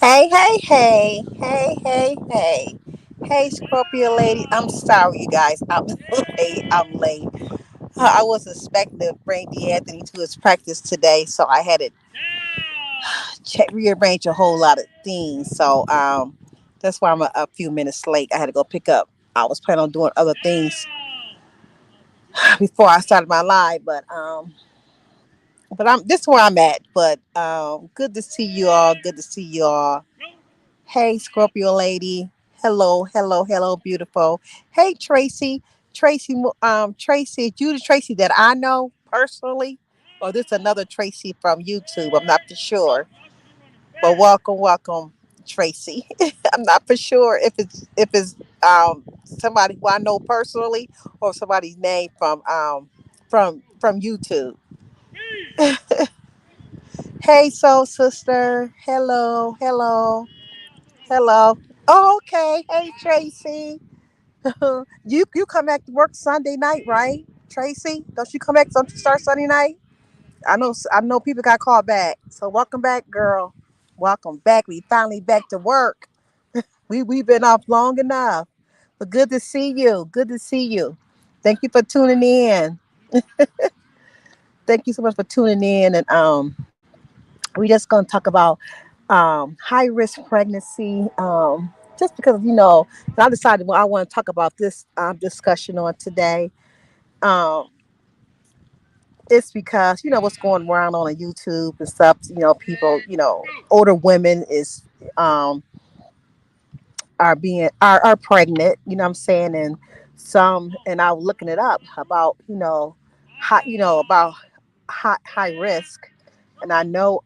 Hey, hey, hey, hey, hey, hey. Hey, Scorpio lady. I'm sorry, you guys. I'm late. I'm late. I was expecting to bring D'Anthony to his practice today, so I had to rearrange a whole lot of things. So that's why I'm a few minutes late. I had to go pick up. I was planning on doing other things before I started my live, but I'm this is where I'm at. But good to see you all. Good to see you all. Hey, Scorpio lady. Hello, hello, hello, beautiful. Hey, Tracy. Tracy, is you the Tracy that I know personally? Or this another Tracy from YouTube? I'm not for sure. But welcome, welcome, Tracy. I'm not for sure if it's somebody who I know personally or somebody's name from YouTube. Hey, soul sister. Hello, hello, hello. Oh, okay. Hey, Tracy. You come back to work Sunday night, right, Tracy? Don't you come back to start Sunday night? I know people got called back. So welcome back, girl. Welcome back. We finally back to work. We've been off long enough. But good to see you. Good to see you. Thank you for tuning in. Thank you so much for tuning in. And we just gonna talk about high risk pregnancy. Just because I decided I want to talk about this discussion on today. Um, it's because what's going around on YouTube and stuff. People, older women is um, are pregnant. You know what I'm saying, and I was looking it up about about high risk, and I know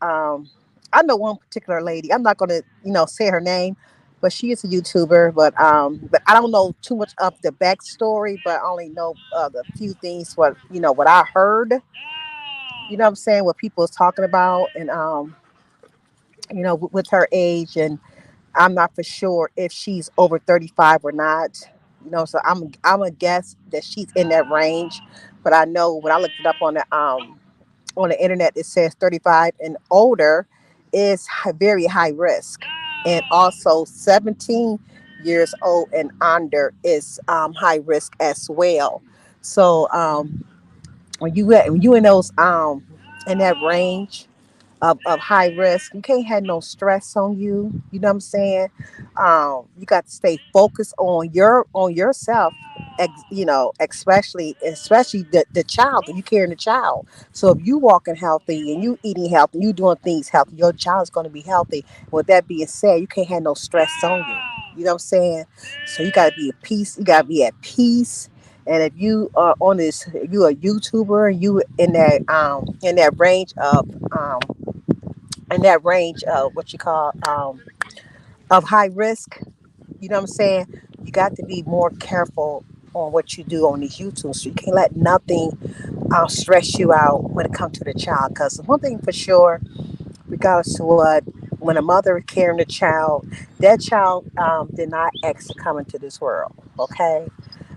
one particular lady. I'm not gonna say her name, but she is a YouTuber. But I don't know too much of the backstory, but I only know the few things what I heard. You know what I'm saying? What people is talking about, and with her age, and I'm not for sure if she's over 35 or not. So I'm a guess that she's in that range, but I know when I looked it up on the internet, it says 35 and older is very high risk, and also 17 years old and under is high risk as well. So when you in those in that range of high risk. You can't have no stress on you. You know what I'm saying? You got to stay focused on yourself. Especially the child. You carrying the child. So if you walking healthy and you eating healthy, you doing things healthy, your child's going to be healthy. With that being said, you can't have no stress on you. You know what I'm saying? So you got to be at peace. You got to be at peace. And if you are on this, if you a YouTuber, and you in that range of what you call of high risk. You know what I'm saying? You got to be more careful on what you do on these YouTube. So you can't let nothing stress you out when it comes to the child. Because one thing for sure, regardless to what, when a mother is carrying a child, that child did not ask to come into this world. Okay,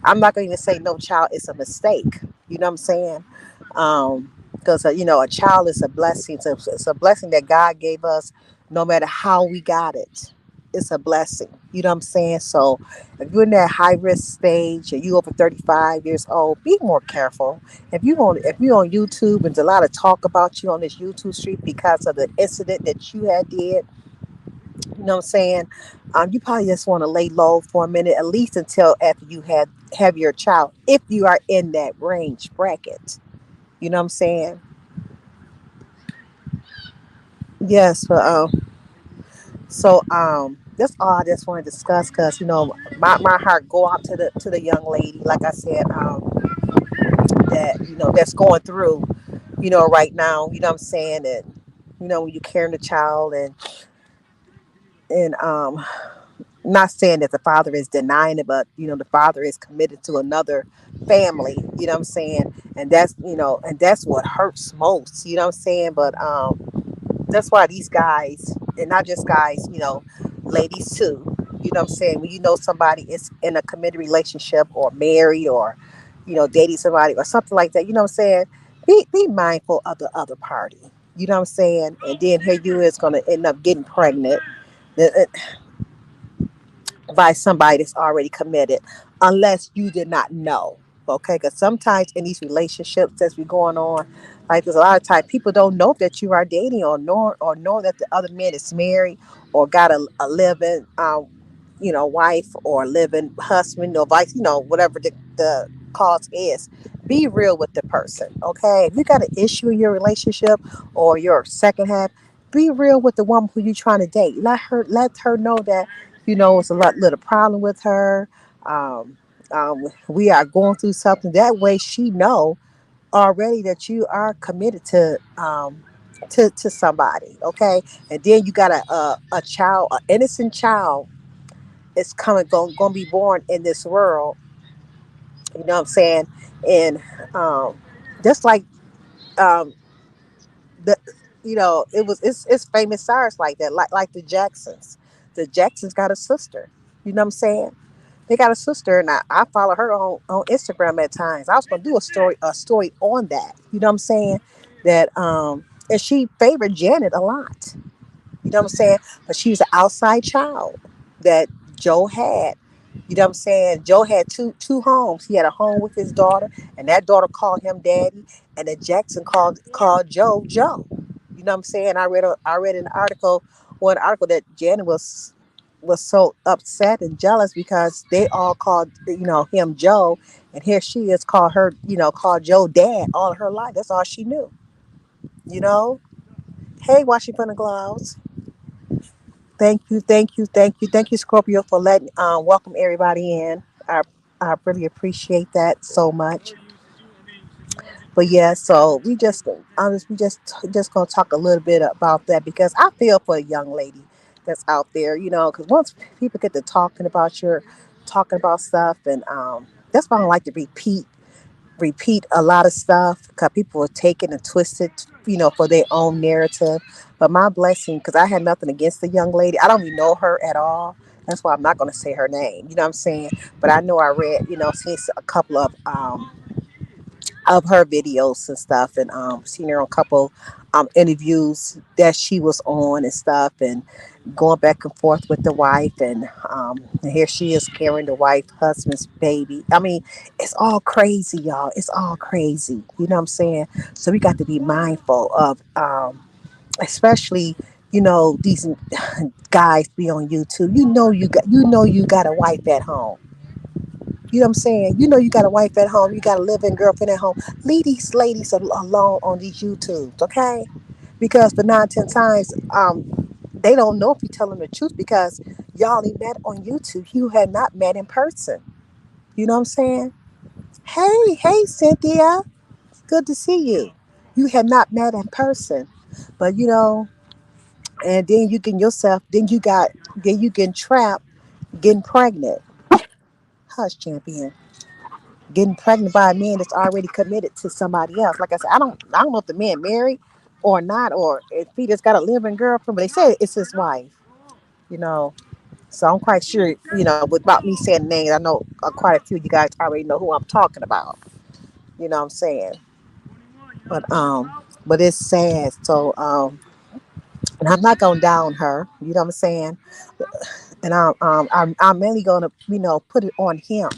I'm not going to say no child is a mistake. You know what I'm saying? Because a child is a blessing. It's a blessing that God gave us, no matter how we got it. It's a blessing. You know what I'm saying? So if you're in that high risk stage and you over 35 years old, be more careful. If you on YouTube and there's a lot of talk about you on this YouTube street because of the incident that you had did, you know what I'm saying? You probably just want to lay low for a minute, at least until after you have your child, if you are in that range bracket. You know what I'm saying? Yes. So that's all I just want to discuss because my heart go out to the young lady, like I said, that that's going through right now. You know what I'm saying? And when you're carrying a child, and not saying that the father is denying it, but the father is committed to another family. You know what I'm saying? And that's what hurts most. You know what I'm saying? But that's why these guys, and not just guys, ladies too. You know what I'm saying? When somebody is in a committed relationship or married or dating somebody or something like that. You know what I'm saying? Be mindful of the other party. You know what I'm saying? And then here you is going to end up getting pregnant. by somebody that's already committed, unless you did not know. Okay, because sometimes in these relationships that's be going on, like there's a lot of times people don't know that you are dating, or know that the other man is married or got a living, wife, or living husband, or vice, whatever the cause is. Be real with the person. Okay, if you got an issue in your relationship or your second half, be real with the woman who you're trying to date. Let her know that it's a little problem with her. Um, we are going through something. That way, she know already that you are committed to somebody. Okay, and then you got a child, an innocent child, is going to be born in this world. You know what I'm saying? And just like um, the it's famous stars like that, like the Jacksons. The Jacksons got a sister. You know what I'm saying? They got a sister, and I follow her on Instagram at times. I was gonna do a story on that. You know what I'm saying? That and she favored Janet a lot. You know what I'm saying? But she was an outside child that Joe had. You know what I'm saying? Joe had two homes. He had a home with his daughter, and that daughter called him daddy, and then Jackson called Joe Joe. You know what I'm saying? I read an article, one article, that Janet was so upset and jealous because they all called him Joe, and here she is called Joe dad all her life. That's all she knew. You know. Hey, Washington Gloves. Thank you, thank you, thank you, thank you, Scorpio, for letting welcome everybody in. I really appreciate that so much. But yeah, so we just gonna talk a little bit about that, because I feel for a young lady that's out there, because once people get to talking about stuff, and that's why I don't like to repeat a lot of stuff, because people will take it and twist it, for their own narrative. But my blessing, because I had nothing against the young lady. I don't even know her at all. That's why I'm not going to say her name. You know what I'm saying? But I know I read, seen a couple of her videos and stuff, and seen her on a couple interviews that she was on and stuff, and going back and forth with the wife, and here she is carrying the wife husband's baby. I mean, it's all crazy, y'all. It's all crazy. You know what I'm saying? So we got to be mindful of especially these guys be on YouTube. You got a wife at home. You know what I'm saying? You got a wife at home. You got a living girlfriend at home. Leave these ladies alone on these YouTubes, okay? Because for 9, 10 times, they don't know if you tell them the truth, because y'all ain't met on YouTube. You had not met in person. You know what I'm saying? Hey, Cynthia. Good to see you. You had not met in person. But and then you getting trapped, getting pregnant. Hush, champion. Getting pregnant by a man that's already committed to somebody else. Like I said, I don't know if the man married or not, or if he just got a living girlfriend, but they say it's his wife. You know, so I'm quite sure. Without me saying names, I know quite a few of you guys already know who I'm talking about. You know what I'm saying? But it's sad. So and I'm not gonna down her. You know what I'm saying? And I'm mainly gonna put it on him,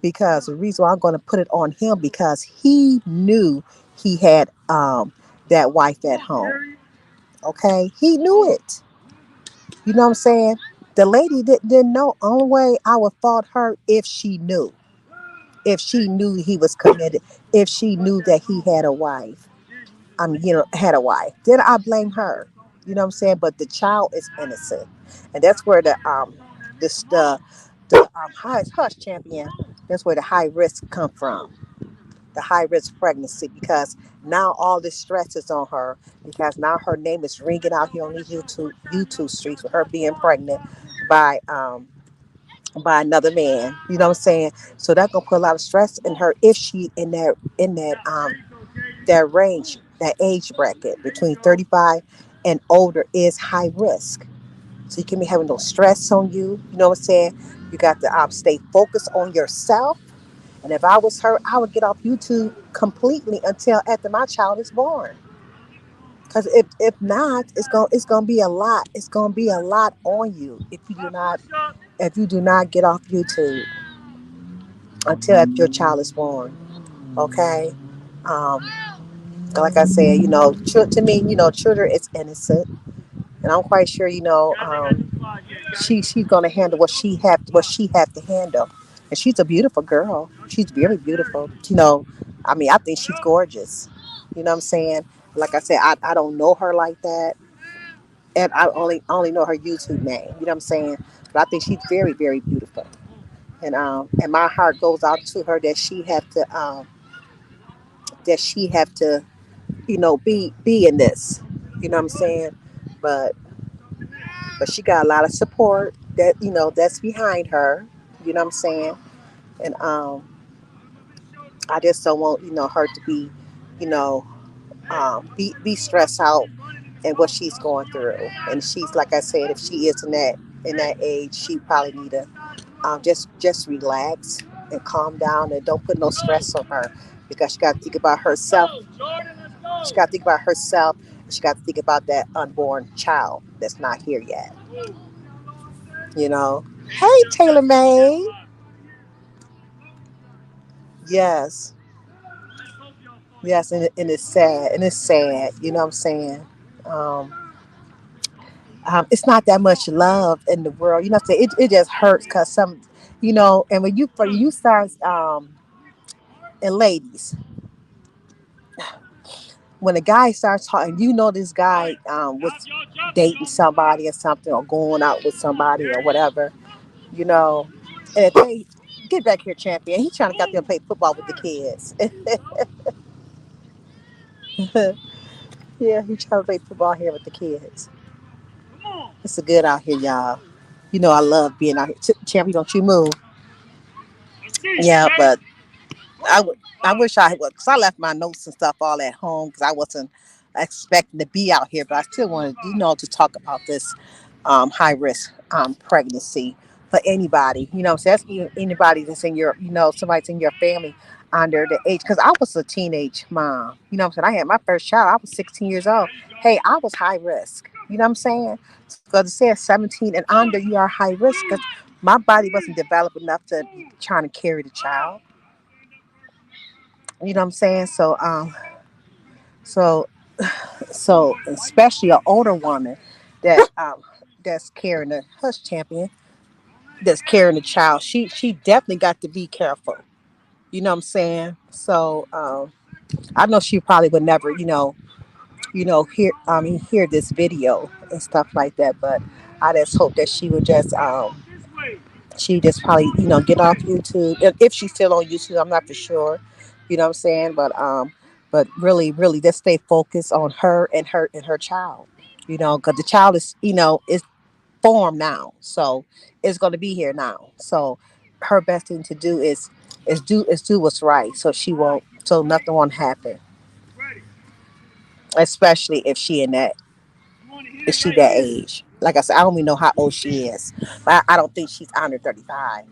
because the reason why I'm gonna put it on him, because he knew he had that wife at home. Okay, he knew it. You know what I'm saying? The lady didn't know. Only way I would fault her, if she knew he was committed, if she knew that he had a wife. Had a wife. Then I blame her. You know what I'm saying? But the child is innocent, and that's where the hush champion. That's where the high risk come from. The high risk pregnancy, because now all this stress is on her, because now her name is ringing out here on these YouTube streets with her being pregnant by another man. You know what I'm saying? So that gonna put a lot of stress in her, if she in that range, that age bracket between 35 and older is high risk. So you can be having no stress on you. You know what I'm saying? You got to stay focused on yourself. And if I was her, I would get off YouTube completely until after my child is born. Because if not, it's gonna be a lot. It's gonna be a lot on you if you do not get off YouTube until after your child is born. Okay. Um, like I said, to me, children is innocent, and I'm quite sure, she's gonna handle what she have to handle, and she's a beautiful girl. She's very beautiful. I mean, I think she's gorgeous. You know what I'm saying? Like I said, I don't know her like that, and I only know her YouTube name. You know what I'm saying? But I think she's very very beautiful, and my heart goes out to her that she have to be in this. You know what I'm saying? But but she got a lot of support that's behind her. You know what I'm saying? And I just don't want her to you know be stressed out and what she's going through. And she's, like I said, if she is in that age, she probably need to just relax and calm down and don't put no stress on her, because she got to think about herself. She got to think about herself. She got to think about that unborn child that's not here yet. You know. Hey, Taylor May. Yes, yes, and it's sad, and it's sad. You know what I'm saying? Um, it's not that much love in the world. You know what I'm saying? It just hurts because and when you start, and ladies, when a guy starts talking, this guy was dating somebody or something, or going out with somebody or whatever, you know, and if they get back here, champion, he trying to get them to play football with the kids. Yeah, he trying to play football here with the kids. It's a good out here, y'all. I love being out here. Champion, don't you move. Yeah, but I would. I wish I would, because I left my notes and stuff all at home because I wasn't expecting to be out here. But I still wanted, to talk about this high risk pregnancy for anybody. So that's anybody that's in your, somebody's in your family under the age. Because I was a teenage mom. I'm saying? I had my first child. I was 16 years old. Hey, I was high risk. You know what I'm saying? Because it says 17 and under, you are high risk. Because my body wasn't developed enough to trying to carry the child. You know what I'm saying? So especially an older woman that that's carrying a hush champion, that's carrying a child. She definitely got to be careful. You know what I'm saying? So I know she probably would never, hear this video and stuff like that. But I just hope that she just probably get off YouTube, if she's still on YouTube. I'm not for sure. You know what I'm saying? But really, really, just stay focused on her and her child. Because the child is formed now, so it's going to be here now. So her best thing to do is do what's right, so nothing won't happen. Especially if she that age. Like I said, I don't even know how old she is, but I don't think she's under 35.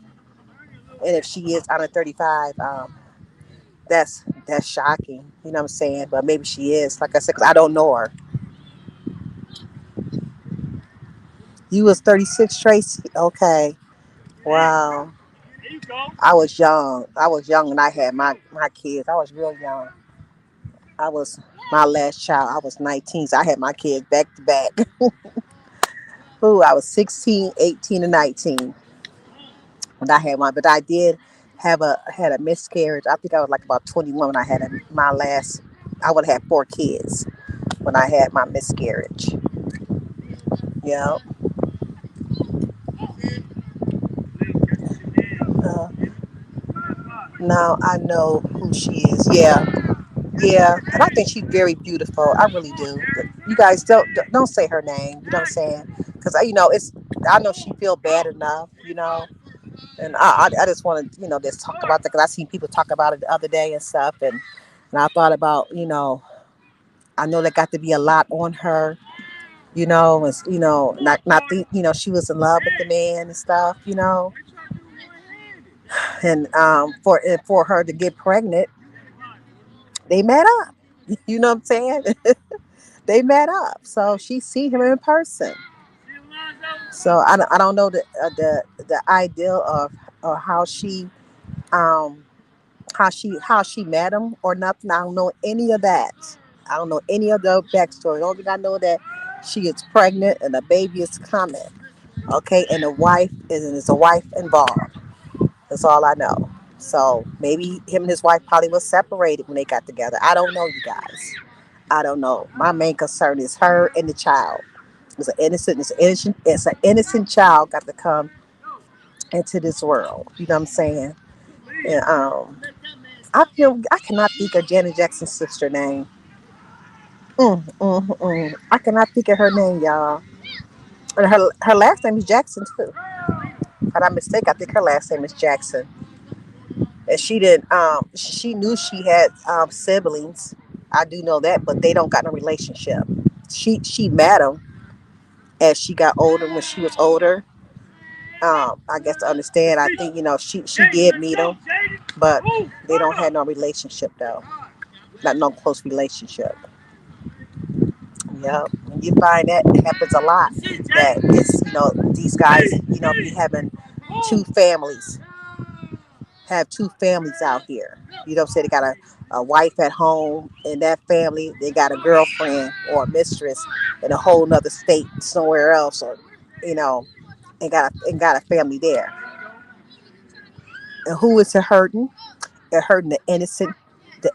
And if she is under 35, that's shocking. You know what I'm saying? But maybe she is. Like I said, because I don't know her. You was 36, Tracy. Okay. Wow. I was young when I had my kids. I was real young. I was my last child. I was 19, so I had my kids back to back. Ooh, I was 16, 18, and 19 when I had one. But I did had a miscarriage. I think I was like about 21 when I had my last. I would have had 4 kids when I had my miscarriage. Yeah. Uh, Now I know who she is. Yeah, yeah, and I think she's very beautiful. I really do. You guys don't say her name. You know what I'm saying? Because it's. I know she feel bad enough. And I just want to just talk about that because I seen people talk about it the other day and stuff, and I thought about I know there got to be a lot on her. Not think she was in love with the man and stuff. And for her to get pregnant, they met up. You know what I'm saying? They met up, so she seen him in person. So I don't know the ideal of or um how she met him or nothing. I don't know any of that. I don't know any of the backstory. The only thing I know that she is pregnant and a baby is coming. Okay, and the wife is a wife involved. That's all I know. So maybe him and his wife probably was separated when they got together. I don't know, you guys. I don't know. My main concern is her and the child. It's an innocent child got to come into this world. You know what I'm saying? And I cannot think of Janet Jackson's sister name. I cannot think of her name, y'all. And her last name is Jackson too. If I'm not mistaken, I think her last name is Jackson. And she didn't. She knew she had siblings. I do know that, but they don't got no relationship. She met them as she got older. When she was older, I guess to understand. I think she did meet them, but they don't have no relationship though. Not no close relationship. Yep. And you find that happens a lot. That it's these guys be having two families, have two families out here. You know what I'm saying? They got a wife at home in that family. They got a girlfriend or a mistress in a whole nother state somewhere else, or you know, and got a family there. And who is it hurting? They're hurting the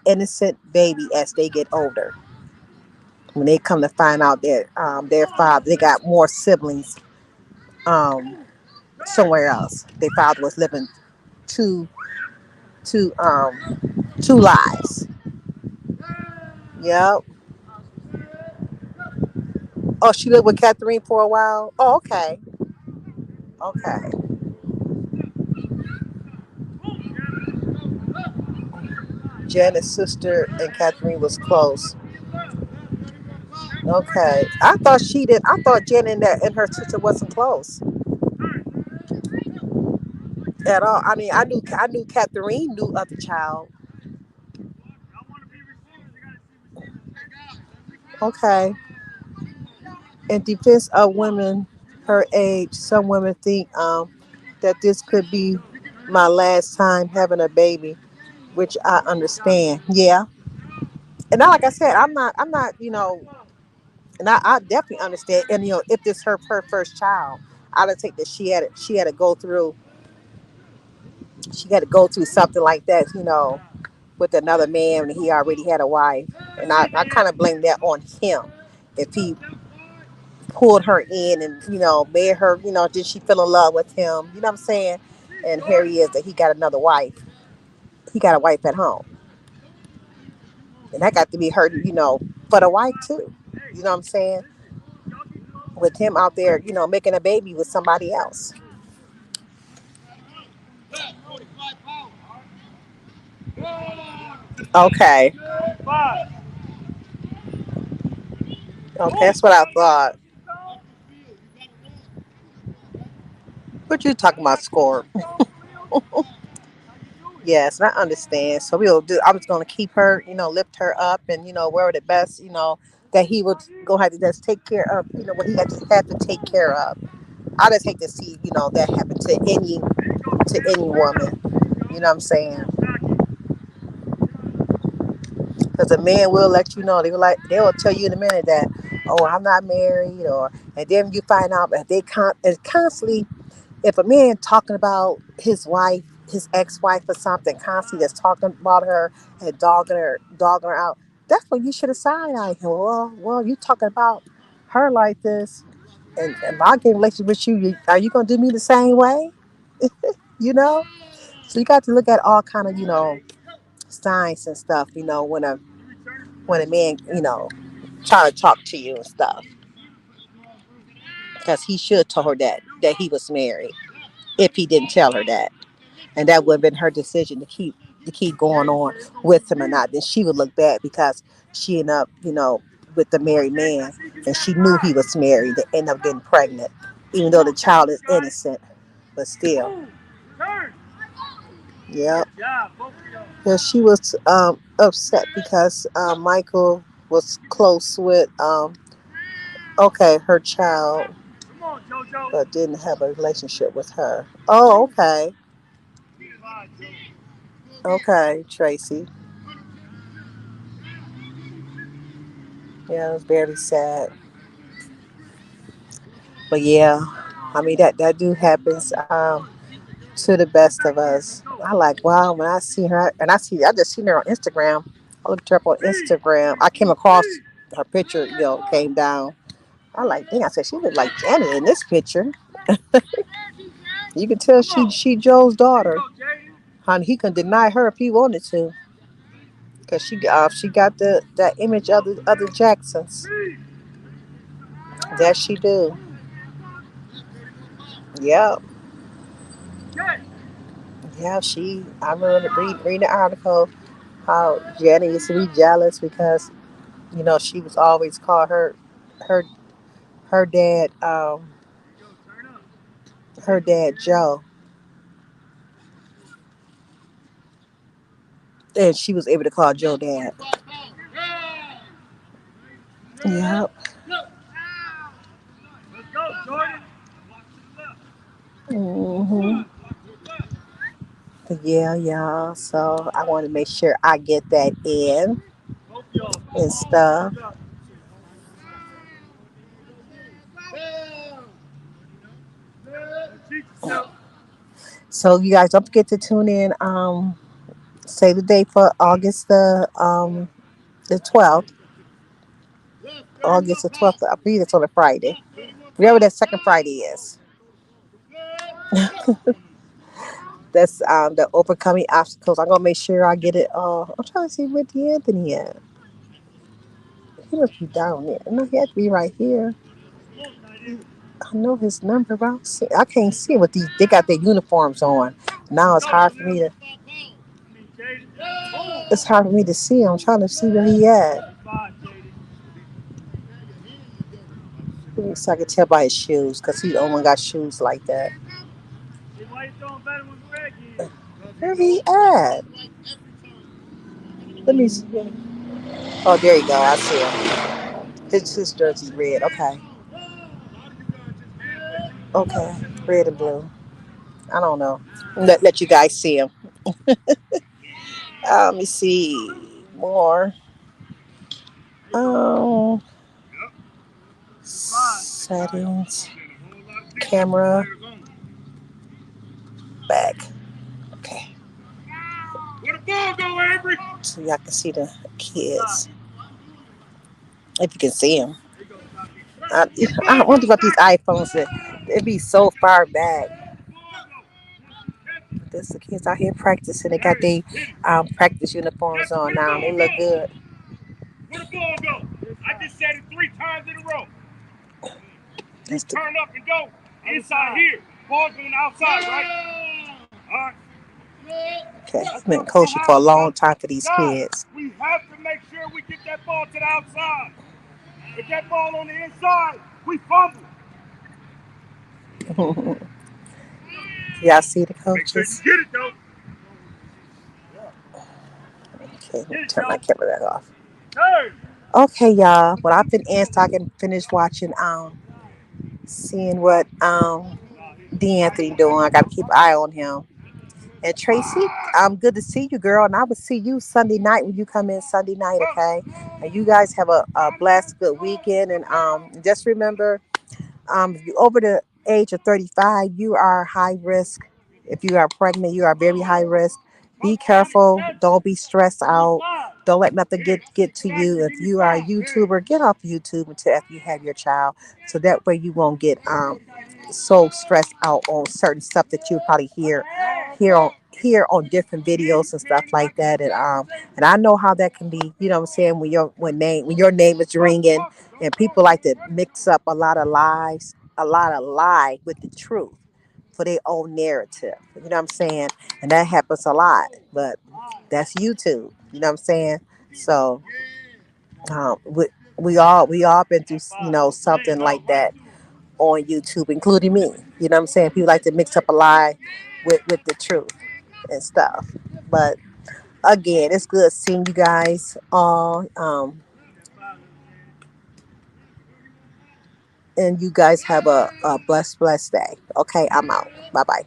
innocent baby as they get older. When they come to find out that their father, they got more siblings um, somewhere else. Their father was living two two two lives. Yep. Oh, she lived with Catherine for a while. Oh, okay. Okay. Janet's sister and Catherine was close. Okay. I thought she did. I thought Janet and her sister wasn't close at all. I mean, I knew Catherine knew of the child. Okay. In defense of women her age, some women think that this could be my last time having a baby, which I understand. Yeah. And now, like I said, I'm not, and I definitely understand. And if this her first child, I would take that she had to go through something like that, with another man when he already had a wife. And I kind of blame that on him. If he pulled her in and, made her, did she fell in love with him? You know what I'm saying? And here he is that he got another wife. He got a wife at home. And that got to be hurt, for the wife too. You know what I'm saying? With him out there, making a baby with somebody else. Okay. Okay, that's what I thought. What you talking about, score? Yes, and I understand. So we'll do. I was going to keep her, lift her up, and wear the best, that he would go have to just take care of, what he had to take care of. I just hate to see, that happen to any woman. You know what I'm saying? Because a man will let you know. They will tell you in a minute that, oh, I'm not married, and then you find out that it's constantly, if a man talking about his wife, his ex-wife or something, constantly just talking about her and dogging her out, that's when you should have side eyed him. Well, you talking about her like this, and I get in a relationship with you. Are you gonna do me the same way? You know. So you got to look at all kind of signs and stuff. When a man try to talk to you and stuff, because he should tell her that he was married if he didn't tell her that. And that would have been her decision to keep going on with him or not. Then she would look bad because she ended up, with the married man, and she knew he was married. They end up getting pregnant, even though the child is innocent, but still, yeah. Yeah, she was upset because Michael. was close with okay, her child, but didn't have a relationship with her. Oh, okay. Okay, Tracy. Yeah, it was very sad. But yeah, I mean that do happens to the best of us. I like wow when I see her and I just seen her on Instagram. I looked her up on Instagram. I came across her picture, came down. I like dang. I said she looked like Janet in this picture. You can tell she Joe's daughter. Honey, he can deny her if he wanted to, cause she got that image of the other Jacksons. That she do. Yeah, yeah. I remember reading the article how Janet used to be jealous because she was always called her her dad her dad Joe, and she was able to call Joe dad. Yep. Hmm. Yeah, yeah. So I want to make sure I get that in and stuff. So you guys don't forget to tune in. Say the date for August the 12th. August the 12th. I believe it's on a Friday. Whatever that second Friday is. That's the overcoming obstacles. I'm gonna make sure I get it. I'm trying to see where D'Anthony at. He must be down there. No, he had to be right here. I know his number, but I can't see what these. They got their uniforms on. Now it's hard for me to. It's hard for me to see him. I'm trying to see where he at. So I can tell by his shoes, cause he the only one got shoes like that. Where he at? Let me see. Oh, there you go. I see him. His jersey red. Okay. Okay. Red and blue. I don't know. Let you guys see him. Let me see more. Um, settings, camera, back. Okay, so y'all can see the kids if you can see them. I, I wonder about these iPhones that they be so far back. There's the kids out here practicing. They got their practice uniforms on now. They look good. Where the ball go? I just said it 3 times in a row. Just turn up and go inside here. Ball's going outside, right? All right. Okay, I've been coaching for a long time for these kids. We have to make sure we get that ball to the outside. If that ball on the inside, we fumble. Y'all see the coaches? Make sure you get it though. Okay, let me turn my camera back off. Okay, y'all. Well, I've been in so I can finish watching seeing what D'Anthony doing. I gotta keep an eye on him. And Tracy, good to see you, girl. And I will see you Sunday night when you come in Sunday night, okay? And you guys have a blessed, good weekend. And just remember, if you're over the age of 35, you are high risk. If you are pregnant, you are very high risk. Be careful. Don't be stressed out. Don't let nothing get to you. If you are a YouTuber, get off YouTube until after you have your child, so that way you won't get so stressed out on certain stuff that you probably hear on different videos and stuff like that. And I know how that can be. You know what I'm saying, when your name is ringing and people like to mix up a lot of lie with the truth for their own narrative. You know what I'm saying? And that happens a lot. But that's YouTube. You know what I'm saying? So um, we, we all been through something like that on YouTube, including me. You know what I'm saying? People like to mix up a lie with the truth and stuff. But again, it's good seeing you guys all. and you guys have a blessed day. Okay, I'm out. Bye bye.